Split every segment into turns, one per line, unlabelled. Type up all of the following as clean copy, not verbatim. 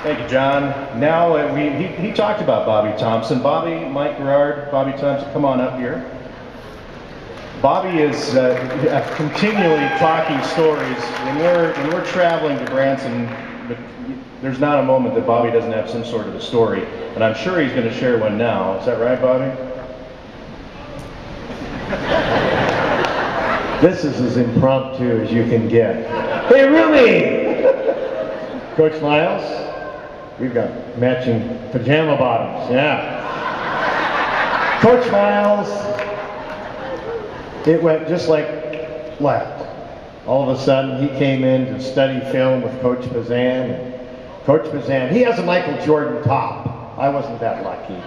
Thank you, John. Now, he talked about Bobby Thompson. Bobby, Mike Gerard, Bobby Thompson, come on up here. Bobby is continually talking stories. When we're traveling to Branson, there's not a moment that Bobby doesn't have some sort of a story. And I'm sure he's going to share one now. Is that right, Bobby?
This is as impromptu as you can get. Hey, Ruby! Coach Miles, we've got matching pajama bottoms, yeah. Coach Miles, it went just like that. All of a sudden, he came in to study film with Coach Bazan. Coach Bazan, he has a Michael Jordan top. I wasn't that lucky.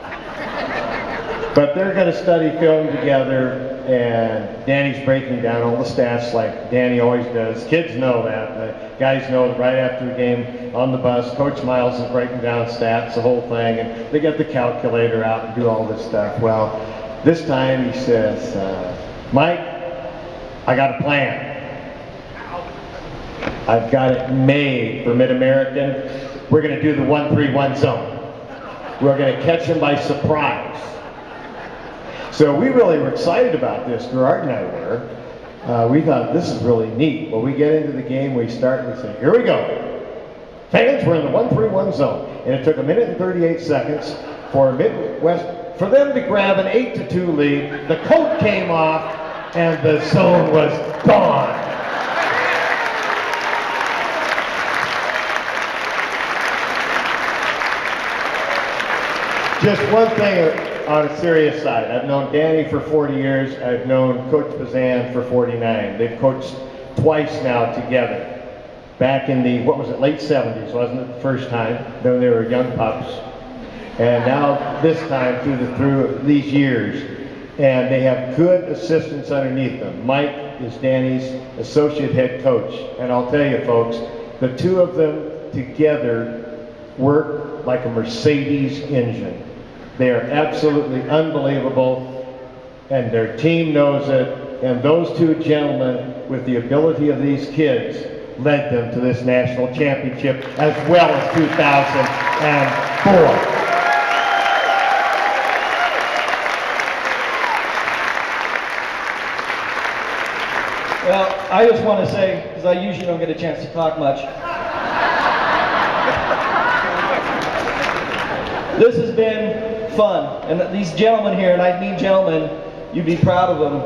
But they're going to study film together, and Danny's breaking down all the stats like Danny always does. Kids know that. The guys know that right after the game on the bus, Coach Miles is breaking down stats, the whole thing, and they get the calculator out and do all this stuff. Well, this time he says, Mike, I got a plan. I've got it made for Mid-American. We're going to do the 1-3-1 zone. We're going to catch them by surprise. So we really were excited about this, Gerard and I were. We thought this is really neat. Well, we get into the game, we start and we say, here we go. Fans, we're in the 1-3-1 zone. And it took 1 minute and 38 seconds for Midwest, for them to grab an 8-2 lead. The coat came off and the zone was gone. Just one thing on a serious side. I've known Danny for 40 years. I've known Coach Bazan for 49. They've coached twice now together. Back in the, what was it, late 70s, wasn't it, the first time? Then they were young pups. And now this time through these years. And they have good assistants underneath them. Mike is Danny's associate head coach. And I'll tell you folks, the two of them together work like a Mercedes engine. They are absolutely unbelievable, and their team knows it, and those two gentlemen, with the ability of these kids, led them to this national championship as well as 2004.
Well, I just want to say, because I usually don't get a chance to talk much, this has been fun, and these gentlemen here, and I mean gentlemen, you'd be proud of them.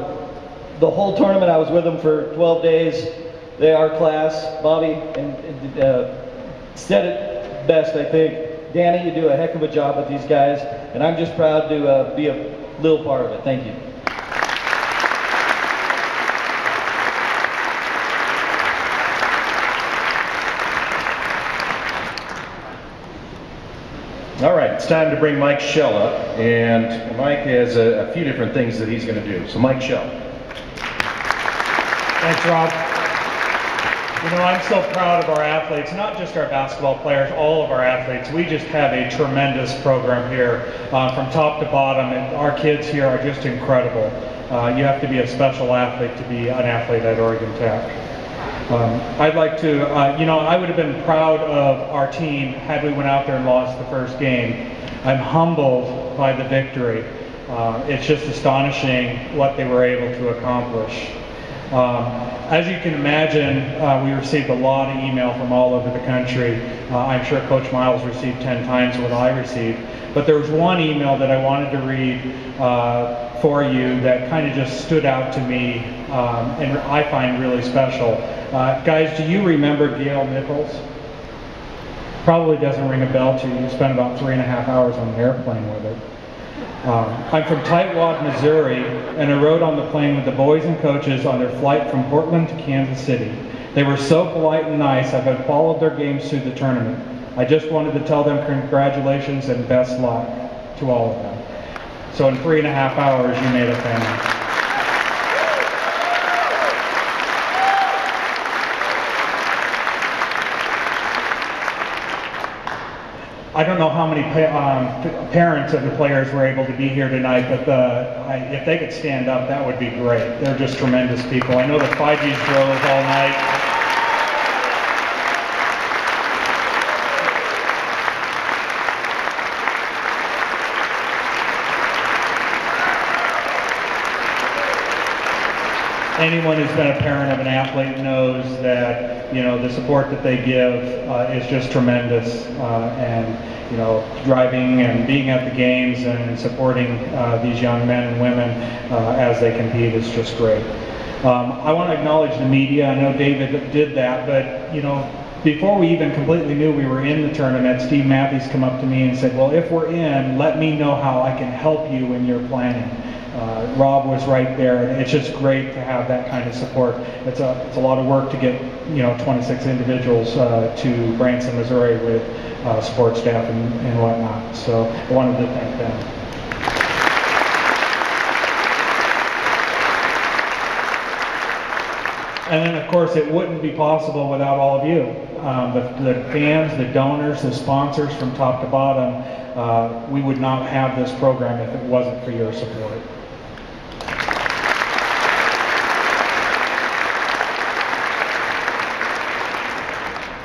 The whole tournament, I was with them for 12 days. They are class. Bobby said it best, I think. Danny, you do a heck of a job with these guys, and I'm just proud to be a little part of it. Thank you.
All right, it's time to bring Mike Schell up, and Mike has a few different things that he's going to do. So Mike Schell.
Thanks, Rob. You know, I'm so proud of our athletes, not just our basketball players, all of our athletes. We just have a tremendous program here from top to bottom, and our kids here are just incredible. You have to be a special athlete to be an athlete at Oregon Tech. I'd like to, you know, I would have been proud of our team had we went out there and lost the first game. I'm humbled by the victory. It's just astonishing what they were able to accomplish. As you can imagine, we received a lot of email from all over the country. I'm sure Coach Miles received 10 times what I received. But there was one email that I wanted to read for you that kind of just stood out to me and I find really special. Guys, do you remember Gail Nichols? Probably doesn't ring a bell to you. You spent about 3.5 hours on an airplane with her. I'm from Tightwad, Missouri, and I rode on the plane with the boys and coaches on their flight from Portland to Kansas City. They were so polite and nice. I've followed their games through the tournament. I just wanted to tell them congratulations and best luck to all of them. So in 3.5 hours, you made a family. I don't know how many parents of the players were able to be here tonight, but if they could stand up, that would be great. They're just tremendous people. I know the 5Gs drove all night. anyone who's been a parent of an athlete knows that, you know, the support that they give is just tremendous. And, you know, driving and being at the games and supporting these young men and women as they compete is just great. I want to acknowledge the media. I know David did that, but, you know, before we even completely knew we were in the tournament, Steve Matthews come up to me and said, well, if we're in, let me know how I can help you in your planning. Rob was right there, and it's just great to have that kind of support. It's a lot of work to get, you know, 26 individuals to Branson, Missouri with support staff and whatnot. So I wanted to thank them. And then, of course, it wouldn't be possible without all of you. The fans, the donors, the sponsors from top to bottom. We would not have this program if it wasn't for your support.